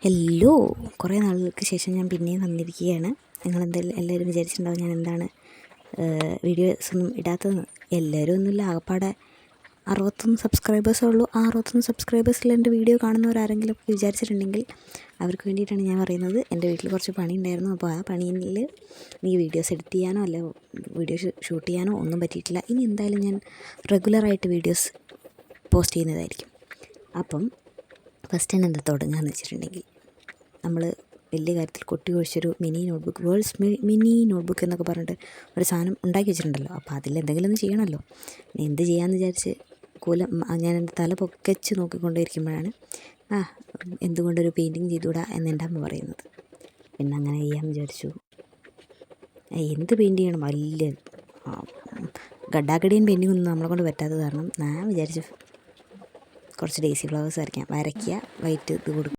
Hello, കുറേ നാളുകൾക്ക് ശേഷം ഞാൻ പിന്നെയും വന്നിരിക്കുകയാണ്. എല്ലാവരും വിചാരിച്ചിട്ടുണ്ടാവും ഞാൻ എന്താണ് വീഡിയോസ് ഒന്നും ഇടാത്തതെന്ന്. എല്ലാവരും ഒന്നുമില്ല, ആകപ്പാടെ 61 സബ്സ്ക്രൈബേഴ്സേ ഉള്ളൂ. ആ 61 സബ്സ്ക്രൈബേഴ്സിൽ എൻ്റെ വീഡിയോ കാണുന്നവരാരെങ്കിലും വിചാരിച്ചിട്ടുണ്ടെങ്കിൽ അവർക്ക് വേണ്ടിയിട്ടാണ് ഞാൻ പറയുന്നത്. എൻ്റെ വീട്ടിൽ കുറച്ച് പണി ഉണ്ടായിരുന്നു. അപ്പോൾ ആ പണിയിൽ എനിക്ക് വീഡിയോസ് എഡിറ്റ് ചെയ്യാനോ അല്ല വീഡിയോ ഷൂട്ട് ചെയ്യാനോ ഒന്നും പറ്റിയിട്ടില്ല. ഇനി എന്തായാലും ഞാൻ റെഗുലറായിട്ട് വീഡിയോസ് പോസ്റ്റ് ചെയ്യുന്നതായിരിക്കും. അപ്പം ഫസ്റ്റ് തന്നെ എന്താ തുടങ്ങുകയെന്ന് വെച്ചിട്ടുണ്ടെങ്കിൽ, നമ്മൾ വലിയ കാര്യത്തിൽ കൊട്ടി ഒഴിച്ചൊരു mini notebook, world's mini notebook എന്നൊക്കെ പറഞ്ഞിട്ട് ഒരു സാധനം ഉണ്ടാക്കി വെച്ചിട്ടുണ്ടല്ലോ. അപ്പോൾ അതിലെന്തെങ്കിലും ഒന്ന് ചെയ്യണമല്ലോ. എന്ത് ചെയ്യാമെന്ന് വിചാരിച്ച് ഞാൻ എൻ്റെ തല പൊക്കച്ച് നോക്കിക്കൊണ്ടിരിക്കുമ്പോഴാണ് എന്തുകൊണ്ടൊരു പെയിൻറ്റിങ് ചെയ്തുകൂടാ എന്ന് എൻ്റെ അമ്മ പറയുന്നത്. പിന്നെ അങ്ങനെ ചെയ്യാമെന്ന് വിചാരിച്ചു. എന്ത് പെയിൻറ്റ് ചെയ്യണം, വലിയ ഗഡാഗഡിയൻ പെയിൻറ്റിംഗ് ഒന്നും നമ്മളെ കൊണ്ട് പറ്റാത്തത് കാരണം ഞാൻ വിചാരിച്ചു കുറച്ച് ഡേസി ഫ്ലവേഴ്സ് വരയ്ക്കുക, വൈറ്റ് ഇത് കൊടുക്കുക.